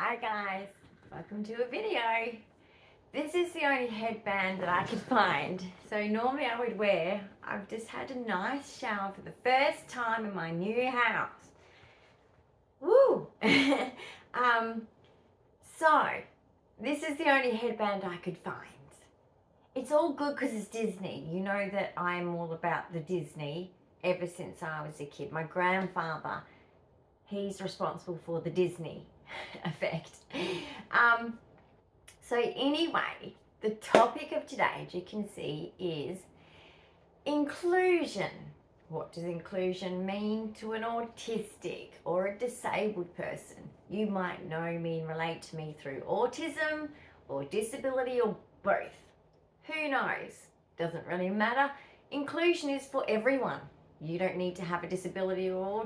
Hi guys, welcome to a video. This is the only headband that I could find. So normally I would wear, I've just had a nice shower for the first time in my new house. Woo! So this is the only headband I could find. It's all good because it's Disney. You know that I'm all about the Disney ever since I was a kid. My grandfather, he's responsible for the Disney effect. So anyway, the topic of today, as you can see, is inclusion. What does inclusion mean to an autistic or a disabled person? You might know me and relate to me through autism or disability or both. Who knows? Doesn't really matter. Inclusion is for everyone. You don't need to have a disability or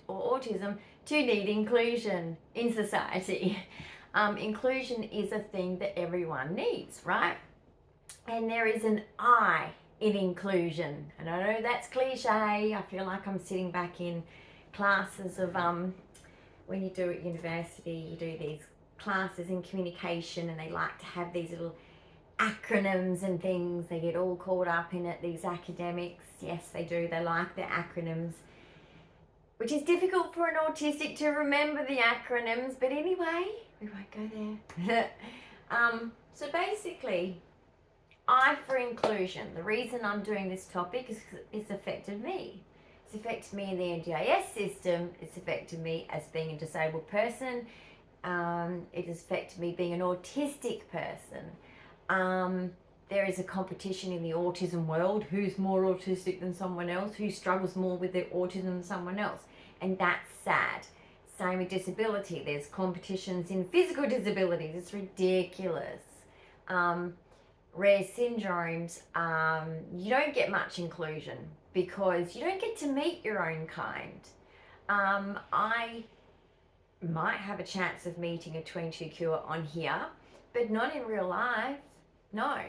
autism to need inclusion in society. Inclusion is a thing that everyone needs, right? And there is an I in inclusion. And I know that's cliche. I feel like I'm sitting back in classes of, when you do at university, you do these classes in communication and they like to have these little acronyms and things. They get all caught up in it, these academics. Yes, they do. They like their acronyms, which is difficult for an autistic to remember the acronyms. But anyway, we won't go there. So basically, I for inclusion. The reason I'm doing this topic is because it's affected me. It's affected me in the NDIS system. It's affected me as being a disabled person. It has affected me being an autistic person. There is a competition in the autism world. Who's more autistic than someone else? Who struggles more with their autism than someone else? And that's sad. Same with disability. There's competitions in physical disabilities. It's ridiculous. Rare syndromes, you don't get much inclusion because you don't get to meet your own kind. I might have a chance of meeting a 22Q on here, but not in real life. No.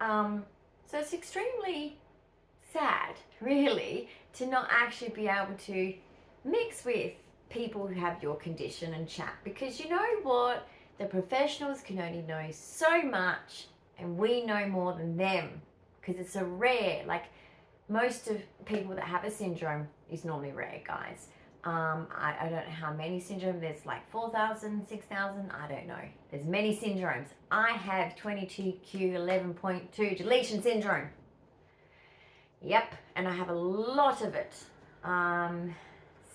So it's extremely sad, really, to not actually be able to mix with people who have your condition and chat, because you know what? The professionals can only know so much and we know more than them because it's a rare, like most of people that have a syndrome is normally rare, guys. I don't know how many syndromes. There's like 4,000, 6,000. I don't know. There's many syndromes. I have 22q11.2 deletion syndrome. Yep, and I have a lot of it.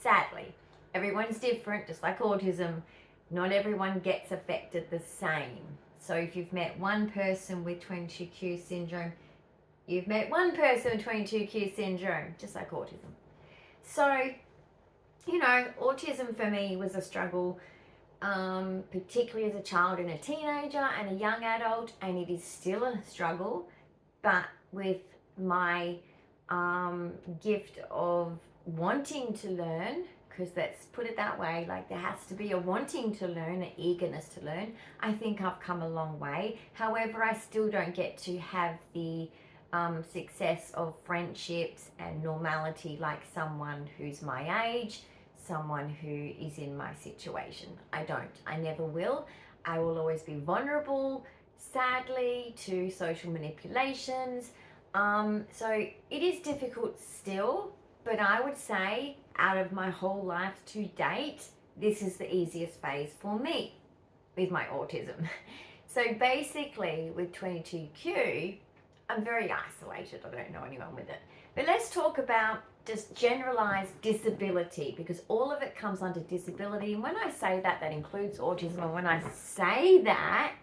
Sadly, everyone's different, just like autism. Not everyone gets affected the same. So if you've met one person with 22q syndrome, you've met one person with 22q syndrome, just like autism. So, you know, autism for me was a struggle, particularly as a child and a teenager and a young adult, and it is still a struggle, but with my gift of wanting to learn, because let's put it that way, like there has to be a wanting to learn, an eagerness to learn. I think I've come a long way. However, I still don't get to have the success of friendships and normality like someone who's my age, someone who is in my situation. I don't. I never will. I will always be vulnerable, sadly, to social manipulations. So it is difficult still, but I would say out of my whole life to date, this is the easiest phase for me with my autism. So basically with 22q, I'm very isolated. I don't know anyone with it. But let's talk about just generalized disability, because all of it comes under disability. And when I say that, that includes autism. And when I say that,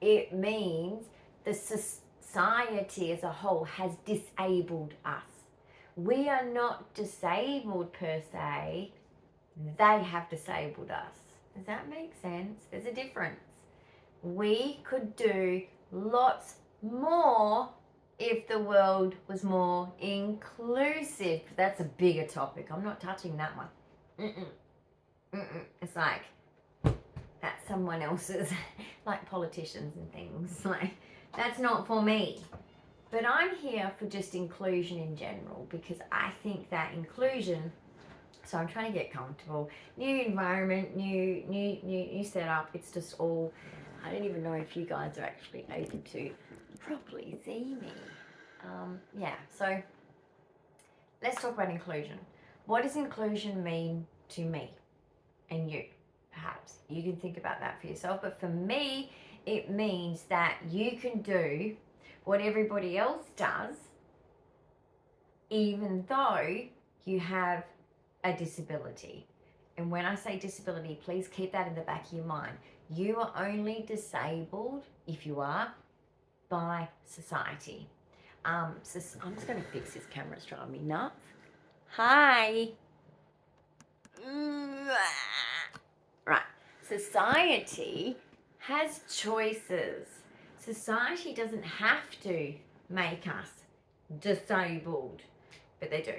it means the society as a whole has disabled us. We are not disabled per se. They have disabled us. Does that make sense? There's a difference. We could do lots more if the world was more inclusive. That's a bigger topic. I'm not touching that one. It's like, that's someone else's, like politicians and things. Like, that's not for me. But I'm here for just inclusion in general, because I think that inclusion So I'm trying to get comfortable. New environment, new setup. It's just all, I don't even know if you guys are actually able to properly see me. Yeah, so let's talk about inclusion. What does inclusion mean to me and you? Perhaps you can think about that for yourself, but for me, it means that you can do what everybody else does, even though you have a disability. And when I say disability, please keep that in the back of your mind. You are only disabled, if you are, by society. So I'm just going to fix this camera. It's driving me nuts. Hi. Right. Society has choices. Society doesn't have to make us disabled, but they do.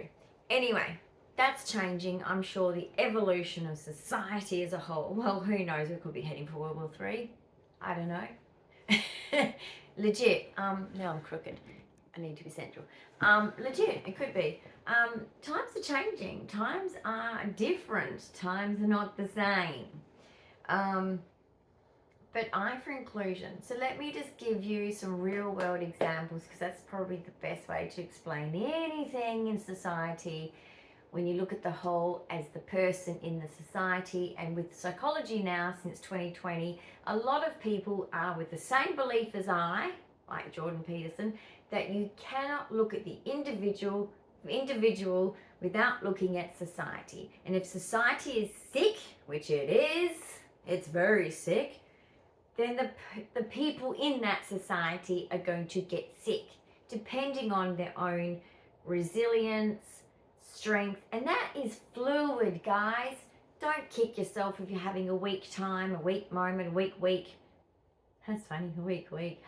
Anyway, that's changing. I'm sure the evolution of society as a whole. Well, who knows? We could be heading for World War III. I don't know. Legit. Now I'm crooked. I need to be central. Legit, it could be. Times are changing. Times are different. Times are not the same. But I for inclusion. So let me just give you some real world examples, because that's probably the best way to explain anything in society when you look at the whole as the person in the society. And with psychology now, since 2020, a lot of people are with the same belief as I, like Jordan Peterson, that you cannot look at the individual without looking at society. And if society is sick, which it is, it's very sick, then the people in that society are going to get sick, depending on their own resilience, strength, and that is fluid, guys. Don't kick yourself if you're having a weak time, a weak moment, a weak week. That's funny, week, week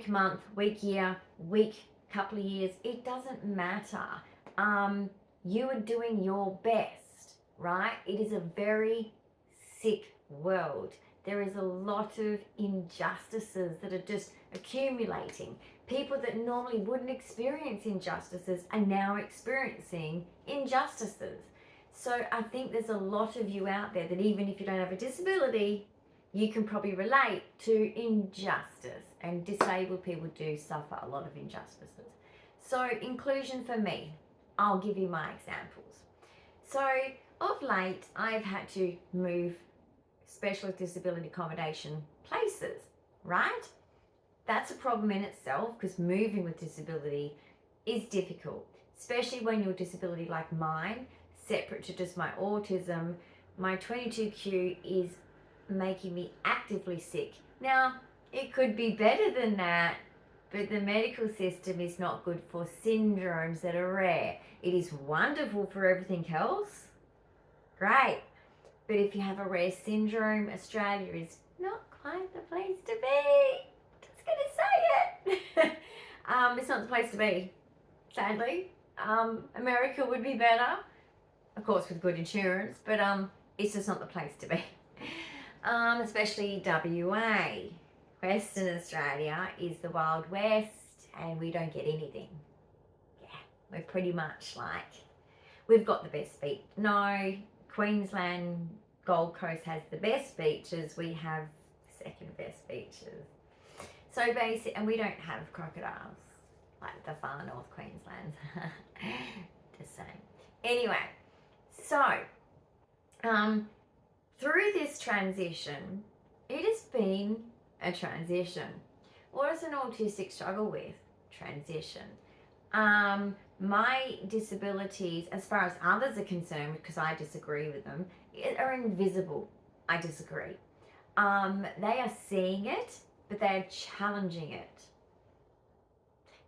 month, week year, week couple of years. It doesn't matter. You are doing your best, right? It is a very sick world. There is a lot of injustices that are just accumulating. People that normally wouldn't experience injustices are now experiencing injustices. So I think there's a lot of you out there that even if you don't have a disability, you can probably relate to injustice, and disabled people do suffer a lot of injustices. So inclusion for me, I'll give you my examples. So of late, I've had to move specialist disability accommodation places, right? That's a problem in itself, because moving with disability is difficult, especially when your disability like mine, separate to just my autism, my 22q is making me actively sick. Now, it could be better than that, but the medical system is not good for syndromes that are rare. It is wonderful for everything else. Great. But if you have a rare syndrome, Australia is not quite the place to be. Just going to say it. It's not the place to be, sadly. America would be better, of course, with good insurance, but it's just not the place to be. Especially WA. Western Australia is the Wild West, and we don't get anything. Yeah, we're pretty much like, we've got the best beach. No, Queensland, Gold Coast has the best beaches. We have second best beaches. So basic, and we don't have crocodiles like the far north Queensland. Just saying. Anyway, so through this transition, it has been a transition. What does an autistic struggle with? Transition. My disabilities, as far as others are concerned, because I disagree with them, are invisible. I disagree. They are seeing it, but they are challenging it.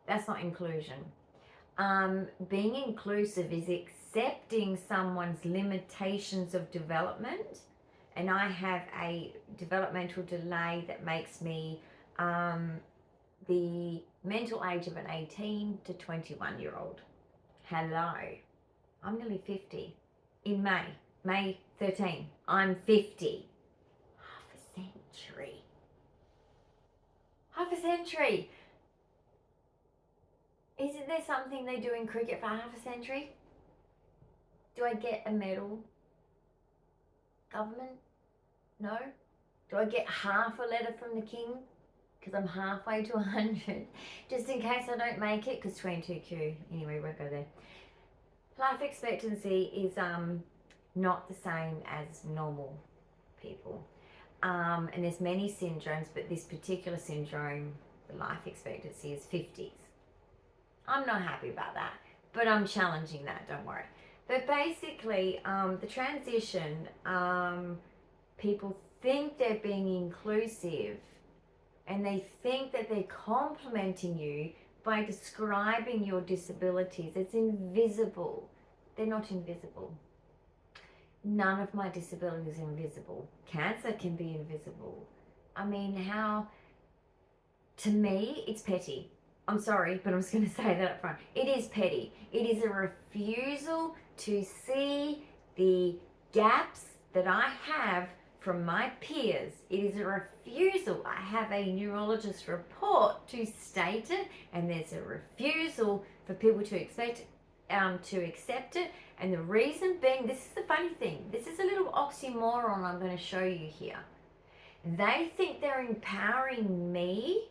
That's not inclusion. Being inclusive is accepting someone's limitations of development, and I have a developmental delay that makes me the mental age of an 18 to 21-year-old. Hello. I'm nearly 50 in May 13. I'm 50. Half a century. Half a century. Isn't there something they do in cricket for half a century? Do I get a medal? Government? No? Do I get half a letter from the king? Because I'm halfway to 100. Just in case I don't make it, because 22Q. Anyway, won't go there. Life expectancy is not the same as normal people. And there's many syndromes, but this particular syndrome, the life expectancy is 50s. I'm not happy about that, but I'm challenging that, don't worry. But basically, the transition, people think they're being inclusive and they think that they're complimenting you by describing your disabilities. It's invisible. They're not invisible. None of my disabilities are invisible. Cancer can be invisible. I mean, how, to me, it's petty. I'm sorry, but I'm just going to say that up front. It is petty. It is a refusal to see the gaps that I have from my peers. It is a refusal. I have a neurologist report to state it, and there's a refusal for people to accept it. And the reason being, this is the funny thing, this is a little oxymoron I'm going to show you here. They think they're empowering me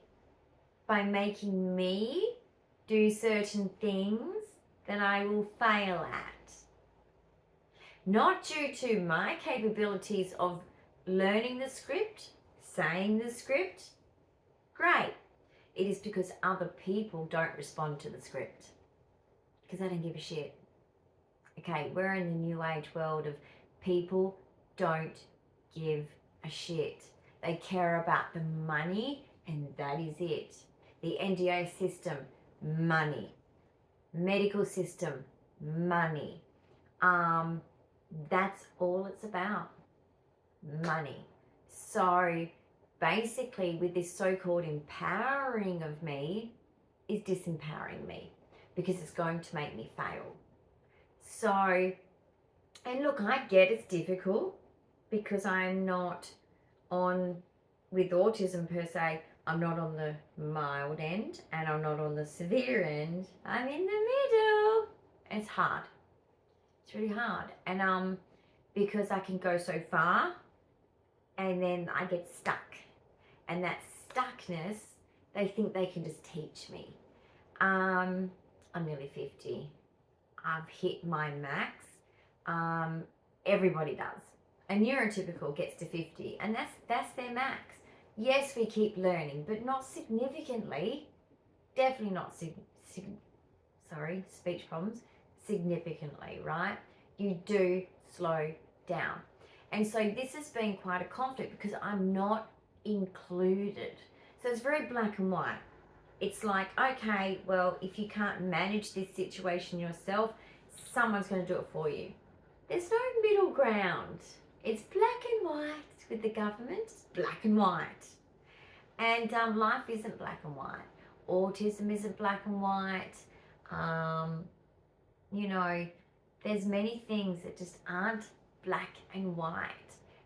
by making me do certain things that I will fail at. Not due to my capabilities of learning the script, saying the script. Great. It is because other people don't respond to the script. Because they don't give a shit. Okay, we're in the new age world of people don't give a shit. They care about the money, and that is it. The NDA system, money. Medical system, money. That's all it's about. Money. So basically, with this so-called empowering of me, is disempowering me because it's going to make me fail. So, and look, I get it's difficult because I'm not on, with autism per se, I'm not on the mild end and I'm not on the severe end. I'm in the middle. It's hard. It's really hard. And because I can go so far and then I get stuck. And that stuckness, they think they can just teach me. I'm nearly 50. I've hit my max. Everybody does. A neurotypical gets to 50 and that's their max. Yes, we keep learning, but not significantly. Definitely not speech problems. Significantly, right? You do slow down. And so this has been quite a conflict because I'm not included. So it's very black and white. It's like, okay, well, if you can't manage this situation yourself, someone's going to do it for you. There's no middle ground. It's black and white with the government. It's black and white. And life isn't black and white. Autism isn't black and white. You know, there's many things that just aren't black and white.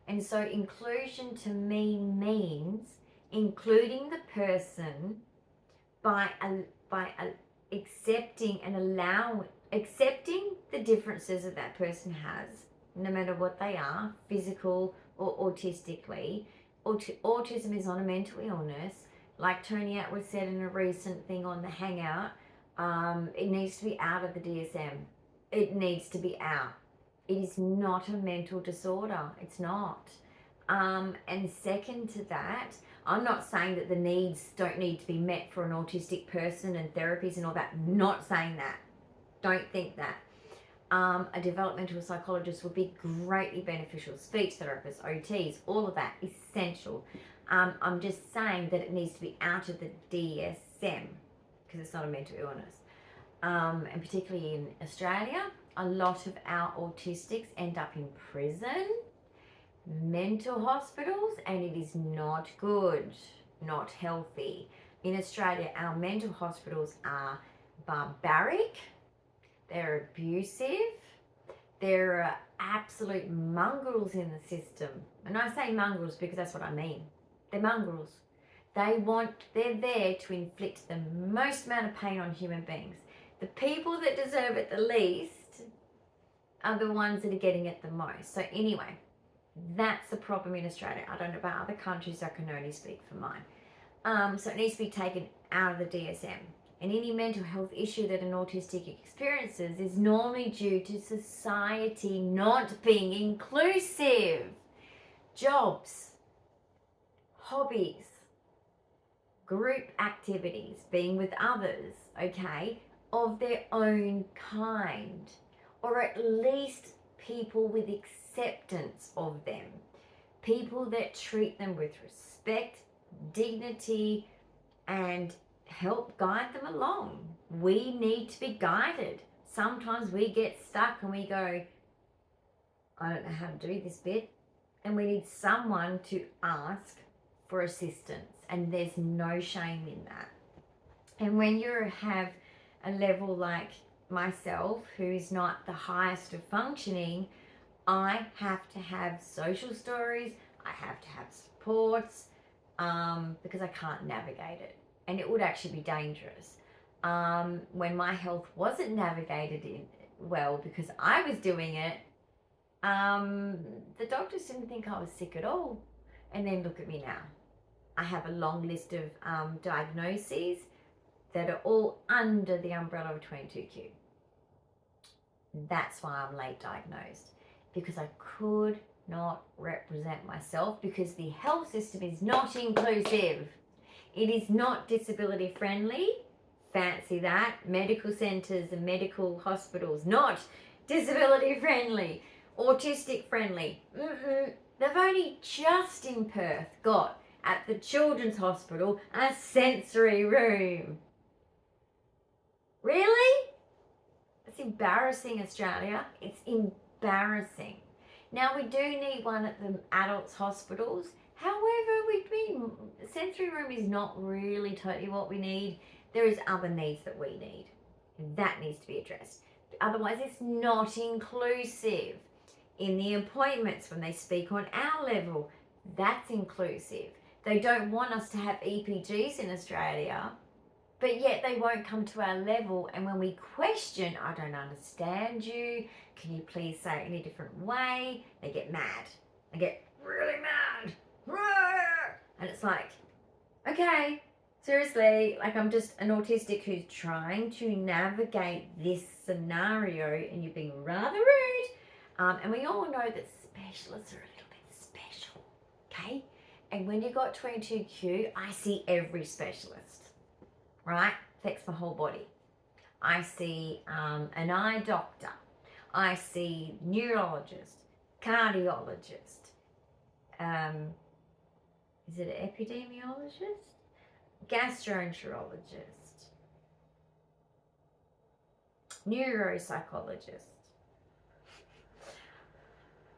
And so inclusion to me means including the person by accepting and accepting the differences that that person has, no matter what they are, physical or autistically. Autism is not a mental illness. Like Tony Atwood said in a recent thing on the Hangout, it needs to be out of the DSM. It needs to be out. It is not a mental disorder. It's not. And second to that, I'm not saying that the needs don't need to be met for an autistic person and therapies and all that. Not saying that. Don't think that. A developmental psychologist would be greatly beneficial. Speech therapists, OTs, all of that, essential. I'm just saying that it needs to be out of the DSM because it's not a mental illness. And particularly in Australia, a lot of our autistics end up in prison, mental hospitals, and it is not good, not healthy. In Australia, our mental hospitals are barbaric, they're abusive, there are absolute mongrels in the system. And I say mongrels because that's what I mean. They're mongrels. They're there to inflict the most amount of pain on human beings. The people that deserve it the least are the ones that are getting it the most. So anyway, that's the problem in Australia. I don't know about other countries, I can only speak for mine. So it needs to be taken out of the DSM. And any mental health issue that an autistic experiences is normally due to society not being inclusive. Jobs, hobbies, group activities, being with others, okay, of their own kind, or at least people with acceptance of them, people that treat them with respect, dignity, and help guide them along. We need to be guided. Sometimes we get stuck and we go, I don't know how to do this bit, and we need someone to ask for assistance, and there's no shame in that. And when you have a level like myself, who is not the highest of functioning, I have to have social stories, I have to have supports, because I can't navigate it. And it would actually be dangerous. When my health wasn't navigated well because I was doing it, the doctors didn't think I was sick at all. And then look at me now. I have a long list of diagnoses that are all under the umbrella of 22q. That's why I'm late diagnosed, because I could not represent myself, because the health system is not inclusive. It is not disability friendly. Fancy that. Medical centres and medical hospitals, not disability friendly. Autistic friendly. They've only just in Perth got, at the Children's Hospital, a sensory room. Really? It's embarrassing, Australia. It's embarrassing. Now, we do need one at the adults' hospitals. However, sensory room is not really totally what we need. There is other needs that we need. And that needs to be addressed. Otherwise, it's not inclusive. In the appointments, when they speak on our level, that's inclusive. They don't want us to have EPGs in Australia, but yet they won't come to our level. And when we question, I don't understand you, can you please say it in a different way? They get mad. They get really mad. And it's like, okay, seriously, like I'm just an autistic who's trying to navigate this scenario and you're being rather rude. And we all know that specialists are a little bit special, okay? And when you got 22q, I see every specialist, right? Affects my whole body. I see an eye doctor. I see neurologist, cardiologist. Is it an epidemiologist? Gastroenterologist. Neuropsychologist.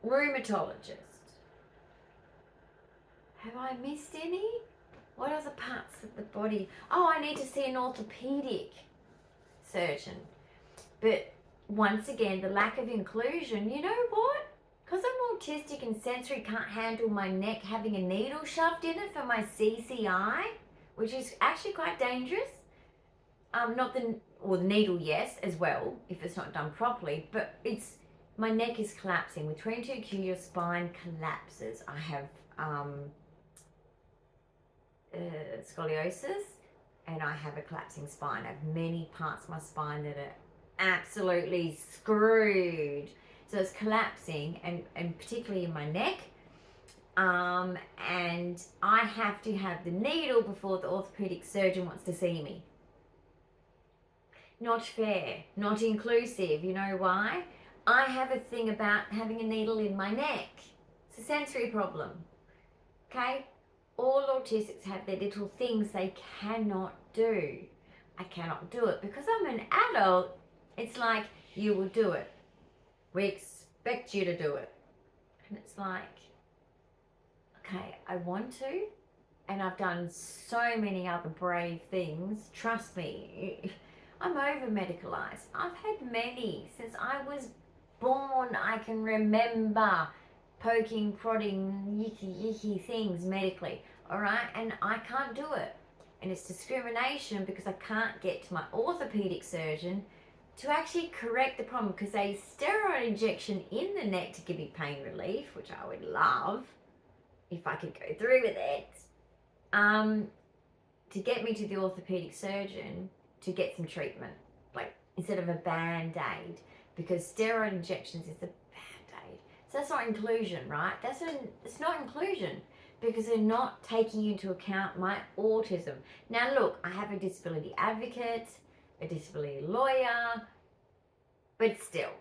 Rheumatologist. Have I missed any? What other parts of the body? Oh, I need to see an orthopedic surgeon. But once again, the lack of inclusion, you know what? Because I'm autistic and sensory, can't handle my neck having a needle shoved in it for my CCI, which is actually quite dangerous. The needle, yes, as well, if it's not done properly, but my neck is collapsing. With 22q, your spine collapses. I have scoliosis, and I have a collapsing spine. I have many parts of my spine that are absolutely screwed. So it's collapsing, and particularly in my neck. And I have to have the needle before the orthopedic surgeon wants to see me. Not fair, not inclusive. You know why? I have a thing about having a needle in my neck. It's a sensory problem. Okay? All autistics have their little things they cannot do. I cannot do it because I'm an adult. It's like, you will do it. We expect you to do it. And it's like, okay, I want to, and I've done so many other brave things. Trust me, I'm over medicalized. I've had many since I was born. I can remember poking, prodding, yicky things medically, all right? And I can't do it. And it's discrimination because I can't get to my orthopedic surgeon to actually correct the problem, because a steroid injection in the neck to give me pain relief, which I would love if I could go through with it, to get me to the orthopedic surgeon to get some treatment, like instead of a band-aid, because steroid injections is a band-aid. So that's not inclusion, right? It's not inclusion, because they're not taking into account my autism. Now look, I have a disability advocate, a disability lawyer, but still,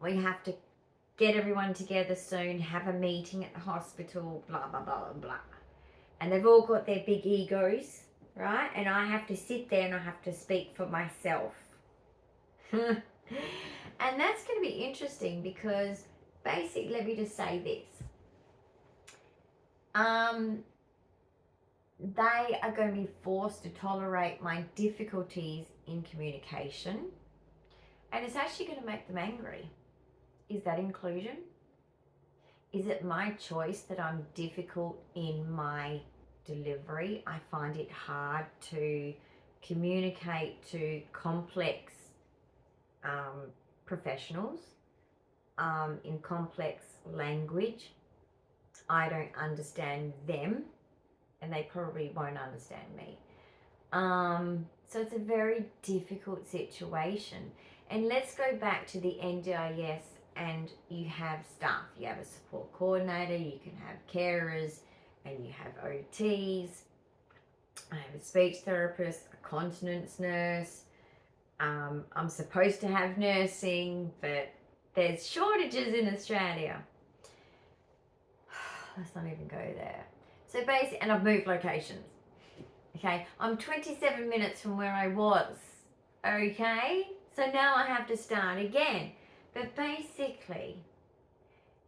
we have to get everyone together soon, have a meeting at the hospital, blah, blah, blah, blah. And they've all got their big egos, right? And I have to sit there and I have to speak for myself. And that's going to be interesting, because basically, let me just say this. They are going to be forced to tolerate my difficulties in communication, and it's actually going to make them angry. Is that inclusion? Is it my choice that I'm difficult in my delivery? I find it hard to communicate to complex professionals in complex language. I don't understand them, and they probably won't understand me. So it's a very difficult situation. And let's go back to the NDIS, and you have staff. You have a support coordinator, you can have carers, and you have OTs. I have a speech therapist, a continence nurse. I'm supposed to have nursing, but there's shortages in Australia. Let's not even go there. So basically, and I've moved locations. Okay, I'm 27 minutes from where I was. Okay, so now I have to start again. But basically,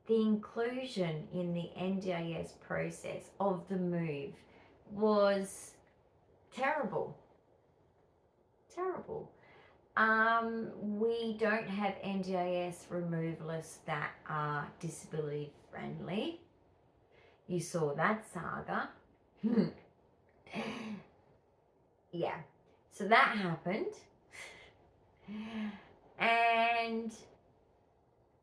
the inclusion in the NDIS process of the move was terrible. Terrible. We don't have NDIS removalists that are disability friendly. You saw that saga. Yeah, so that happened. And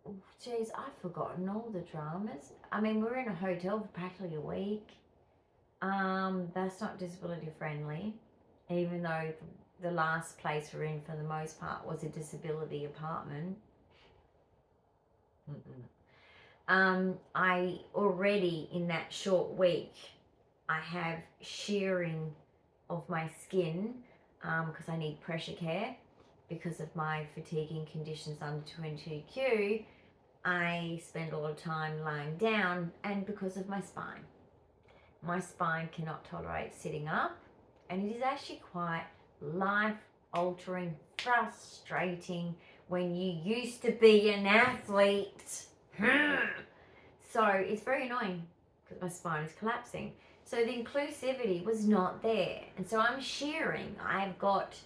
oh, geez, I've forgotten all the dramas. I mean, we were in a hotel for practically a week. That's not disability friendly, even though the last place we're in for the most part was a disability apartment. I already, in that short week, I have shearing of my skin because I need pressure care because of my fatiguing conditions under 22q. I spend a lot of time lying down, and because of my spine. My spine cannot tolerate sitting up, and it is actually quite life-altering, frustrating when you used to be an athlete. So it's very annoying because my spine is collapsing. So the inclusivity was not there. And so I'm shearing. I've got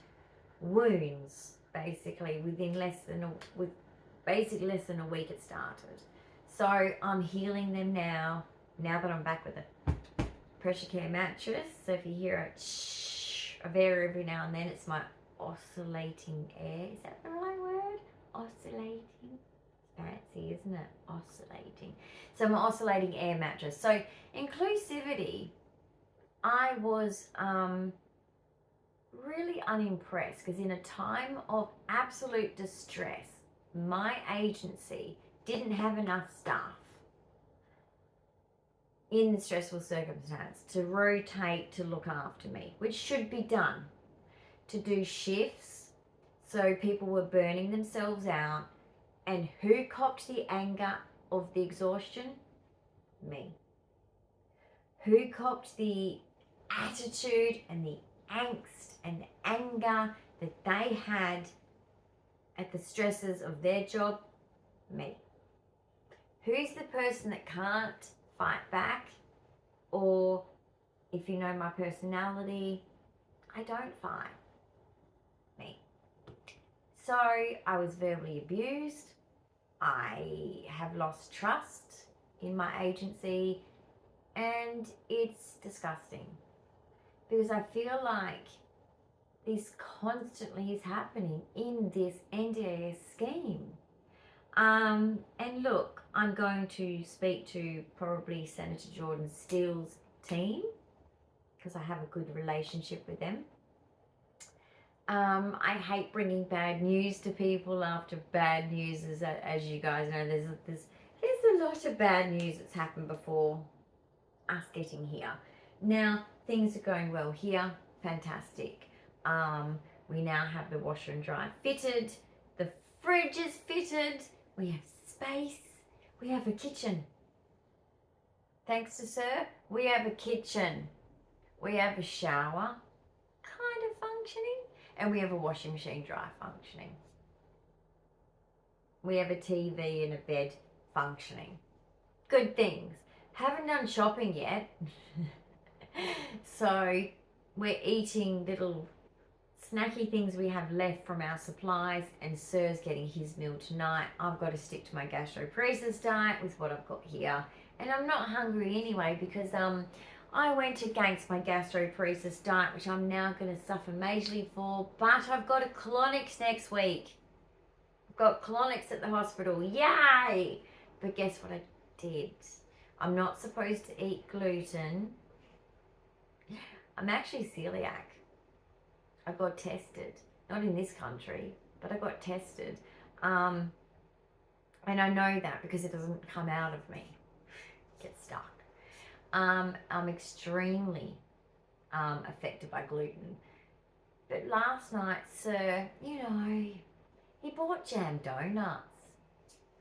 wounds basically within less than a week it started. So I'm healing them now that I'm back with a pressure care mattress. So if you hear a air every now and then, it's my oscillating air. Is that the right word? Oscillating? Fancy, isn't it? Oscillating. So my oscillating air mattress. So inclusivity, I was really unimpressed, because in a time of absolute distress, my agency didn't have enough staff in the stressful circumstance to rotate to look after me, which should be done, to do shifts. So people were burning themselves out. And who copped the anger of the exhaustion? Me. Who copped the attitude and the angst and the anger that they had at the stresses of their job? Me. Who's the person that can't fight back? Or, if you know my personality, I don't fight. Me. So I was verbally abused. I have lost trust in my agency, and it's disgusting because I feel like this constantly is happening in this NDIS scheme. And look, I'm going to speak to probably Senator Jordan Steele's team because I have a good relationship with them. I hate bringing bad news to people after bad news, as you guys know. There's a lot of bad news that's happened before us getting here. Now things are going well here, fantastic. We now have the washer and dryer fitted, the fridge is fitted, we have space, we have a kitchen. Thanks to Sir, we have a kitchen, we have a shower kind of functioning, and we have a washing machine dryer functioning. We have a TV and a bed functioning. Good things. Haven't done shopping yet. So we're eating little snacky things we have left from our supplies, and Sir's getting his meal tonight. I've got to stick to my gastroparesis diet with what I've got here, and I'm not hungry anyway because I went against my gastroparesis diet, which I'm now going to suffer majorly for, but I've got a colonics next week. I've got colonics at the hospital, yay! But guess what I did? I'm not supposed to eat gluten. I'm actually celiac. I got tested, not in this country, but I got tested. And I know that because it doesn't come out of me. It gets stuck. I'm extremely affected by gluten. But last night, Sir, you know, he bought jam donuts.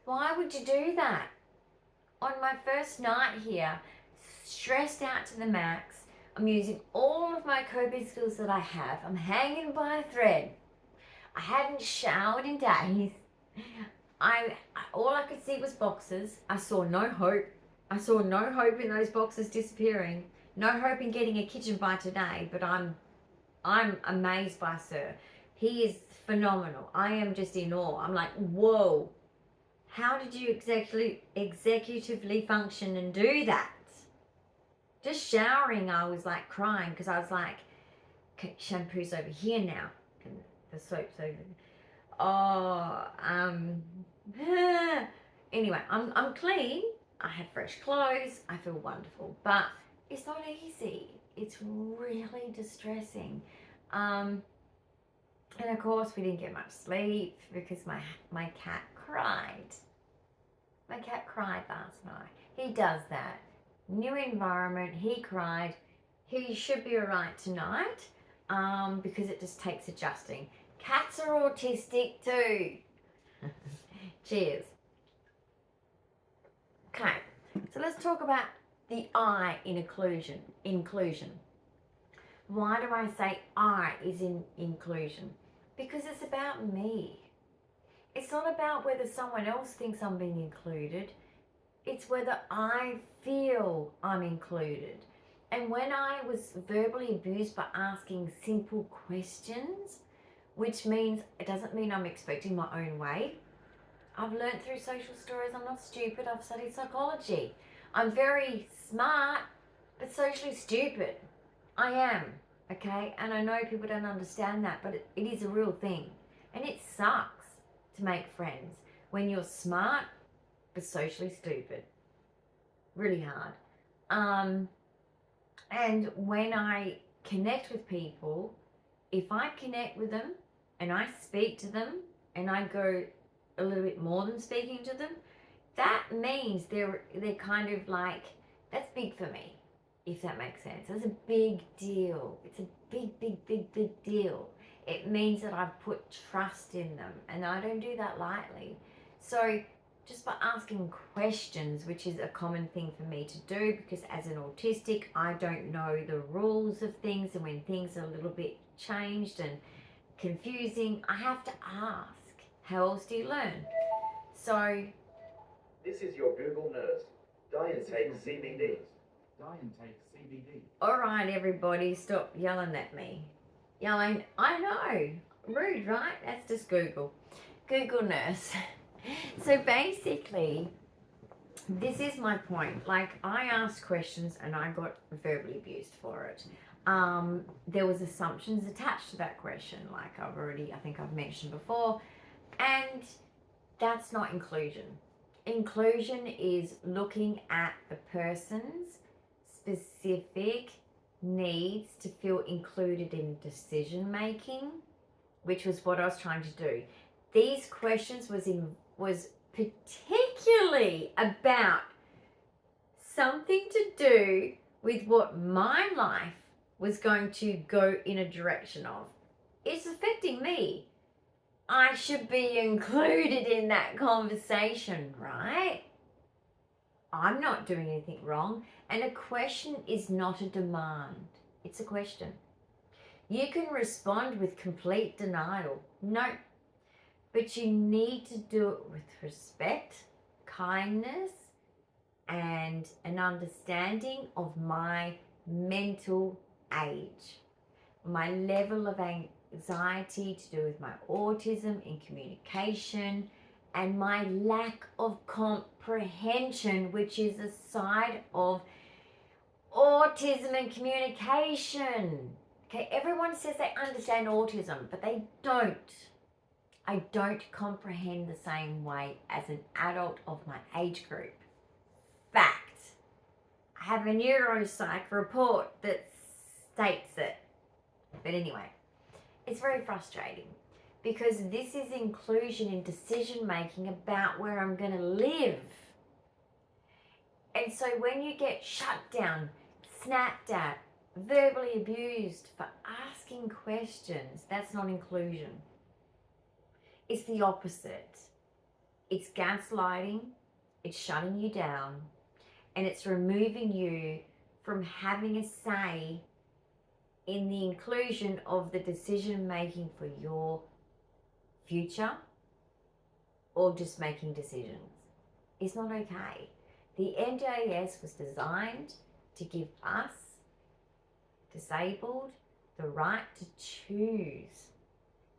Why would you do that? On my first night here, stressed out to the max, I'm using all of my coping skills that I have. I'm hanging by a thread. I hadn't showered in days. All I could see was boxes. I saw no hope. I saw no hope in those boxes disappearing. No hope in getting a kitchen by today. But I'm amazed by Sir. He is phenomenal. I am just in awe. I'm like, whoa. How did you executively function and do that? Just showering, I was like crying because I was like, okay, shampoo's over here now, and the soap's over. Anyway, I'm clean. I have fresh clothes. I feel wonderful, but it's not easy. It's really distressing. And of course, we didn't get much sleep because my cat cried. My cat cried last night. He does that. New environment, he cried. He should be alright tonight because it just takes adjusting. Cats are autistic too. Cheers. Okay, so let's talk about the I in inclusion. Why do I say I is in inclusion? Because it's about me. It's not about whether someone else thinks I'm being included. It's whether I feel I'm included. And when I was verbally abused by asking simple questions, which means it doesn't mean I'm expecting my own way. I've learned through social stories. I'm not stupid. I've studied psychology. I'm very smart, but socially stupid. I am, okay? And I know people don't understand that, but it is a real thing. And it sucks to make friends when you're smart, but socially stupid. Really hard. And when I connect with people, if I connect with them and I speak to them and I go a little bit more than speaking to them, that means they're kind of like, that's big for me, if that makes sense. That's a big deal. It's a big deal. It means that I've put trust in them, and I don't do that lightly. So just by asking questions, which is a common thing for me to do, because as an autistic, I don't know the rules of things, and when things are a little bit changed and confusing, I have to ask. How else do you learn? So this is your Google nurse. Dyan takes CBD. Dyan takes CBD. All right, everybody, stop yelling at me. Yelling, I know. Rude, right? That's just Google. Google nurse. So basically, this is my point. Like, I asked questions and I got verbally abused for it. There was assumptions attached to that question, like I think I've mentioned before, and that's not inclusion. Inclusion is looking at the person's specific needs to feel included in decision making, which was what I was trying to do. These questions was particularly about something to do with what my life was going to go in a direction of. It's affecting me. I should be included in that conversation, right? I'm not doing anything wrong. And a question is not a demand. It's a question. You can respond with complete denial. No. But you need to do it with respect, kindness, and an understanding of my mental age, my level of anxiety to do with my autism in communication, and my lack of comprehension, which is a side of autism and communication. Okay, everyone says they understand autism, but they don't. I don't comprehend the same way as an adult of my age group. Fact. I have a neuropsych report that states it. But anyway, it's very frustrating because this is inclusion in decision making about where I'm going to live. And so when you get shut down, snapped at, verbally abused for asking questions, that's not inclusion. It's the opposite. It's gaslighting, it's shutting you down, and it's removing you from having a say in the inclusion of the decision making for your future or just making decisions. It's not okay. The NDIS was designed to give us, disabled, the right to choose.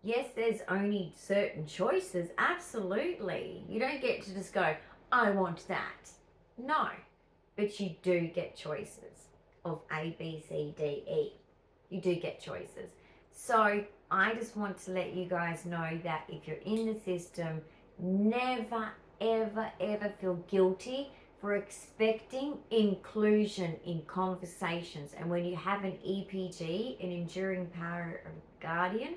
Yes, there's only certain choices, absolutely. You don't get to just go, I want that. No, but you do get choices of A, B, C, D, E. You do get choices. So I just want to let you guys know that if you're in the system, never, ever, ever feel guilty for expecting inclusion in conversations. And when you have an EPG, an enduring power of guardian,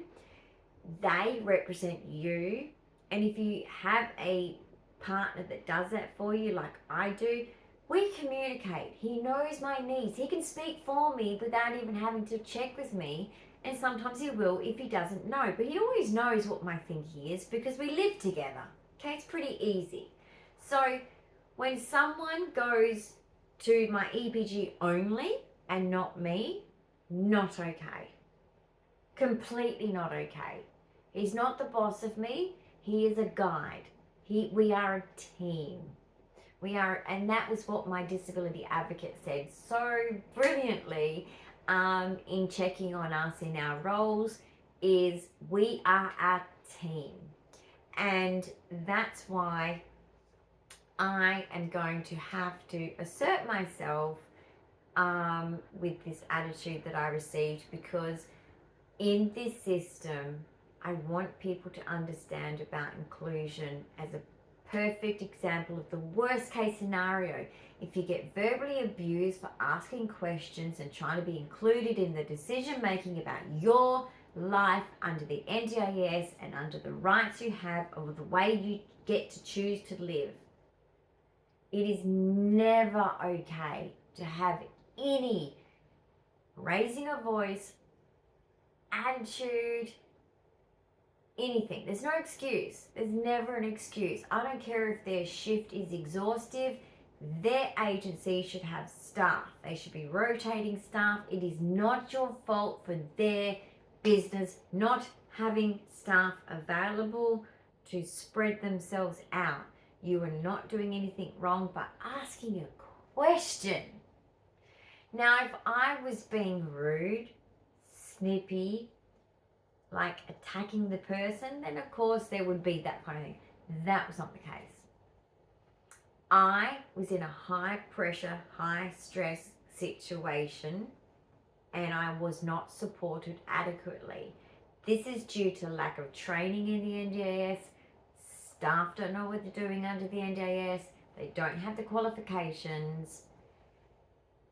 they represent you. And if you have a partner that does that for you, like I do, we communicate. He knows my needs. He can speak for me without even having to check with me. And sometimes he will if he doesn't know. But he always knows what my thinking is because we live together. Okay, it's pretty easy. So when someone goes to my EPG only and not me, not okay. Completely not okay. He's not the boss of me. He is a guide. We are a team. We are, and that was what my disability advocate said so brilliantly in checking on us in our roles, is we are a team. And that's why I am going to have to assert myself with this attitude that I received, because in this system, I want people to understand about inclusion as a perfect example of the worst case scenario. If you get verbally abused for asking questions and trying to be included in the decision making about your life under the NDIS and under the rights you have or the way you get to choose to live, it is never okay to have any raising a voice, attitude, anything. There's no excuse. There's never an excuse. I don't care if their shift is exhaustive. Their agency should have staff. They should be rotating staff. It is not your fault for their business not having staff available to spread themselves out. You are not doing anything wrong by asking a question. Now, if I was being rude, snippy, like attacking the person, then of course there would be that kind of thing. That was not the case. I was in a high pressure, high stress situation and I was not supported adequately. This is due to lack of training in the NDIS. Staff don't know what they're doing under the NDIS. They don't have the qualifications.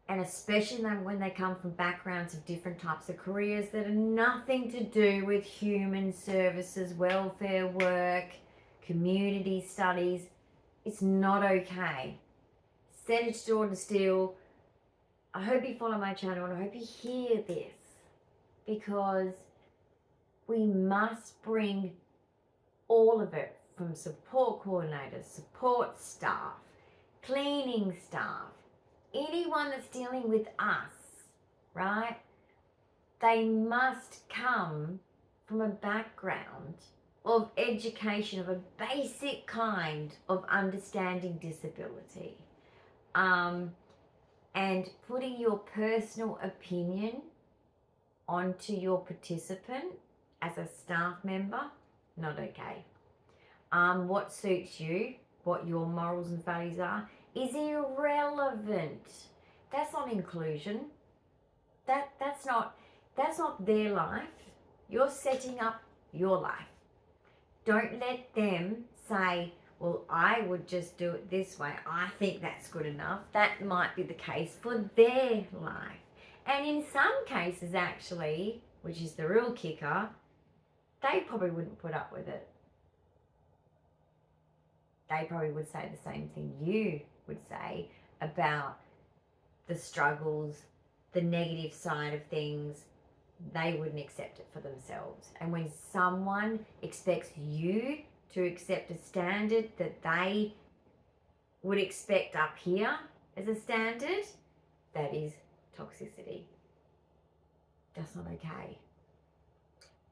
And especially when they come from backgrounds of different types of careers that are nothing to do with human services, welfare work, community studies, it's not okay. Senator Jordan Steele, I hope you follow my channel and I hope you hear this, because we must bring all of it, from support coordinators, support staff, cleaning staff, anyone that's dealing with us, right? They must come from a background of education, of a basic kind of understanding disability. And putting your personal opinion onto your participant as a staff member, not okay. What suits you, what your morals and values are, is irrelevant. That's not inclusion. That's not their life. You're setting up your life. Don't let them say, well, I would just do it this way. I think that's good enough. That might be the case for their life. And in some cases, actually, which is the real kicker, they probably wouldn't put up with it. They probably would say the same thing you would say about the struggles, the negative side of things. They wouldn't accept it for themselves. And when someone expects you to accept a standard that they would expect up here as a standard, that is toxicity. That's not okay.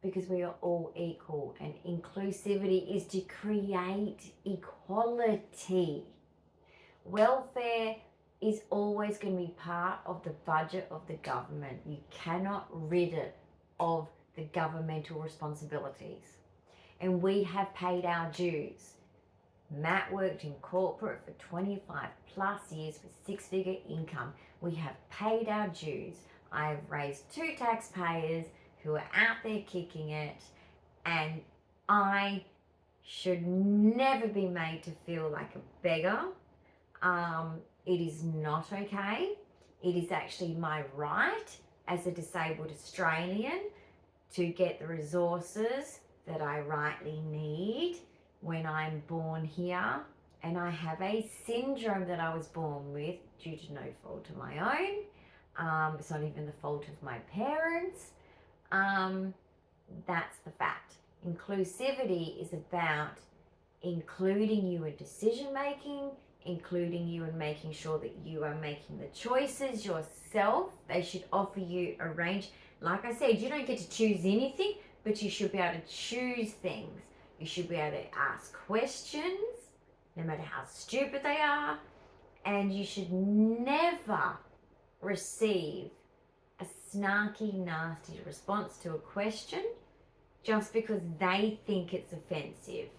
Because we are all equal, and inclusivity is to create equality. Welfare is always going to be part of the budget of the government. You cannot rid it of the governmental responsibilities. And we have paid our dues. Matt worked in corporate for 25 plus years with six-figure income. We have paid our dues. I have raised 2 taxpayers who are out there kicking it, and I should never be made to feel like a beggar. It is not okay. It is actually my right as a disabled Australian to get the resources that I rightly need when I'm born here. And I have a syndrome that I was born with due to no fault of my own. It's not even the fault of my parents. That's the fact. Inclusivity is about including you in decision making, including you in making sure that you are making the choices yourself. They should offer you a range. Like I said, you don't get to choose anything, but you should be able to choose things. You should be able to ask questions, no matter how stupid they are, and you should never receive a snarky, nasty response to a question just because they think it's offensive.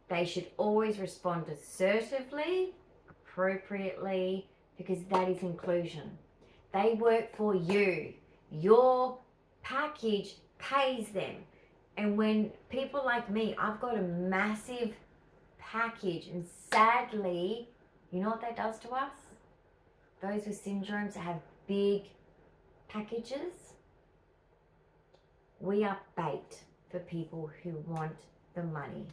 They should always respond assertively, appropriately, because that is inclusion. They work for you. Your package pays them. And when people like me, I've got a massive package, and sadly, you know what that does to us? Those with syndromes that have big packages, we are bait for people who want the money.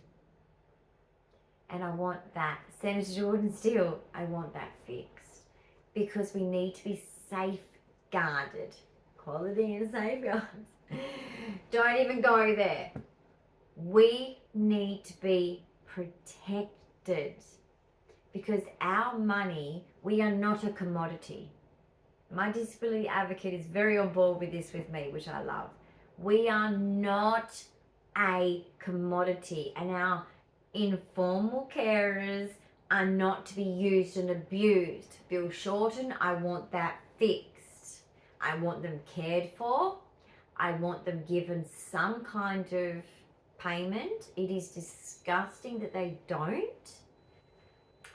And I want that. Senator Jordan Steele, I want that fixed. Because we need to be safeguarded. Quality and safeguards. Don't even go there. We need to be protected. Because our money, we are not a commodity. My disability advocate is very on board with this with me, which I love. We are not a commodity, and our informal carers are not to be used and abused. Bill Shorten, I want that fixed. I want them cared for. I want them given some kind of payment. It is disgusting that they don't.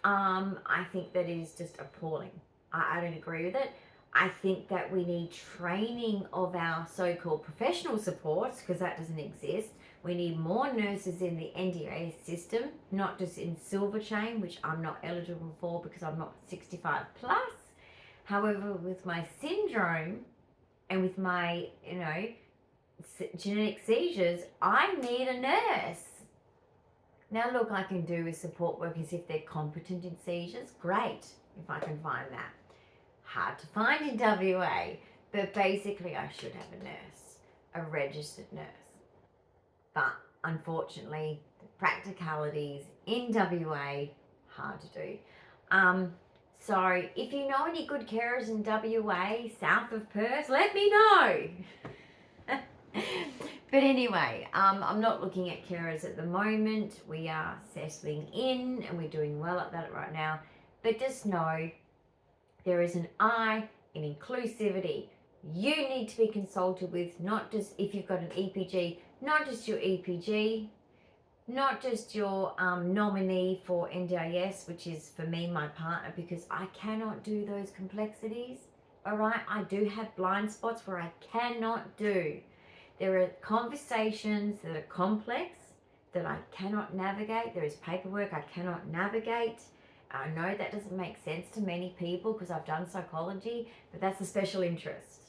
I think that is just appalling. I don't agree with it. I think that we need training of our so-called professional supports, because that doesn't exist. We need more nurses in the NDIS system, not just in silver chain, which I'm not eligible for because I'm not 65 plus. However, with my syndrome and with my, genetic seizures, I need a nurse. Now, look, I can do with support workers if they're competent in seizures. Great, if I can find that. Hard to find in WA, but basically I should have a nurse, a registered nurse. But unfortunately, the practicalities in WA, hard to do. So if you know any good carers in WA, south of Perth, let me know. But anyway, I'm not looking at carers at the moment. We are settling in and we're doing well at that right now. But just know there is an I in inclusivity. You need to be consulted with, not just if you've got an EPG, not just your EPG, not just your nominee for NDIS, which is for me, my partner, because I cannot do those complexities. All right, I do have blind spots where I cannot do. There are conversations that are complex that I cannot navigate. There is paperwork I cannot navigate. I know that doesn't make sense to many people because I've done psychology, but that's a special interest.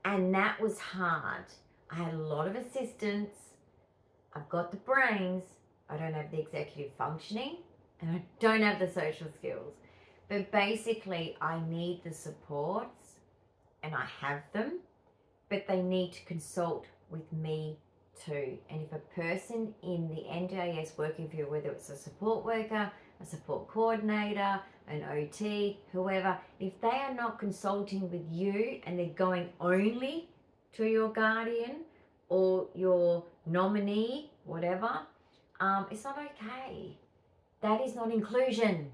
And that was hard. I had a lot of assistance. I've got the brains. I don't have the executive functioning and I don't have the social skills. But basically, I need the supports and I have them, but they need to consult with me too. And if a person in the NDIS working for you, whether it's a support worker, a support coordinator, an OT, whoever, if they are not consulting with you and they're going only to your guardian or your nominee, whatever, it's not okay. That is not inclusion.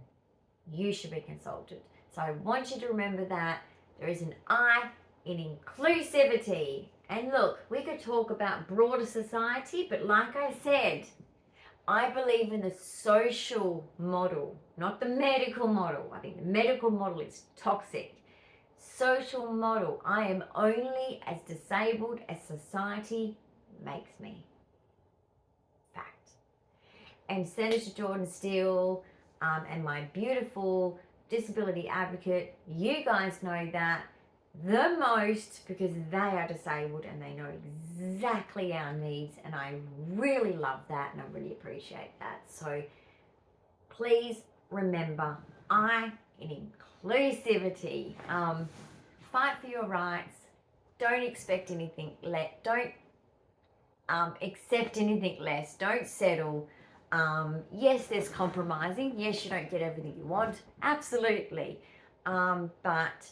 You should be consulted. So I want you to remember that there is an I in inclusivity. And look, we could talk about broader society, but like I said, I believe in the social model, not the medical model. I think the medical model is toxic. Social model. I am only as disabled as society makes me. Fact. And Senator Jordan Steele and my beautiful disability advocate, you guys know that the most because they are disabled and they know exactly our needs, and I really love that and I really appreciate that. So please remember, I in inclusivity. Fight for your rights. Don't expect anything less. Don't accept anything less. Don't settle. Yes, there's compromising. Yes, you don't get everything you want. Absolutely. But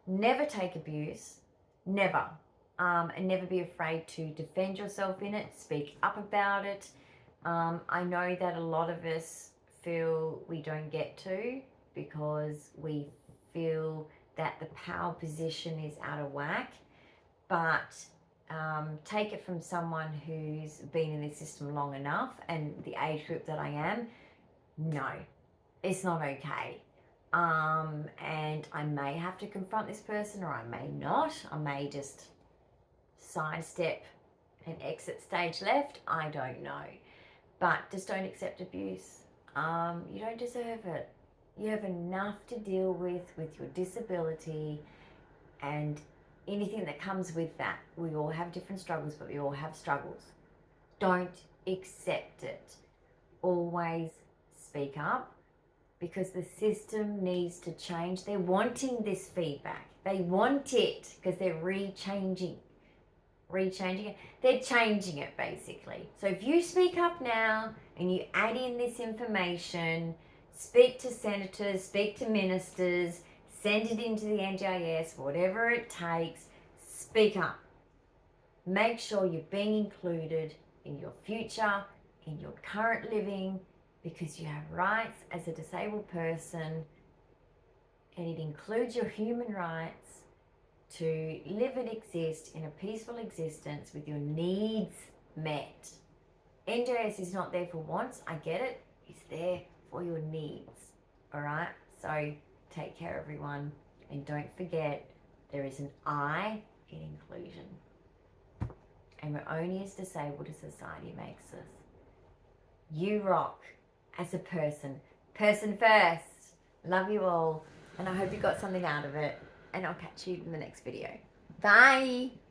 never take abuse. Never. And never be afraid to defend yourself in it. Speak up about it. I know that a lot of us feel we don't get to because we feel that the power position is out of whack. But take it from someone who's been in this system long enough and the age group that I am, no, it's not okay. And I may have to confront this person or I may not. I may just sidestep and exit stage left. I don't know. But just don't accept abuse. You don't deserve it. You have enough to deal with your disability and anything that comes with that. We all have different struggles, but we all have struggles. Don't accept it. Always speak up because the system needs to change. They're wanting this feedback. They want it because they're rechanging it. They're changing it basically. So if you speak up now and you add in this information, speak to senators, speak to ministers, send it into the NDIS, whatever it takes, speak up. Make sure you're being included in your future, in your current living, because you have rights as a disabled person, and it includes your human rights to live and exist in a peaceful existence with your needs met. NDIS is not there for wants, I get it. It's there for your needs. All right? So take care, everyone. And don't forget, there is an I in inclusion. And we're only as disabled as society makes us. You rock as a person. Person first. Love you all. And I hope you got something out of it. And I'll catch you in the next video. Bye.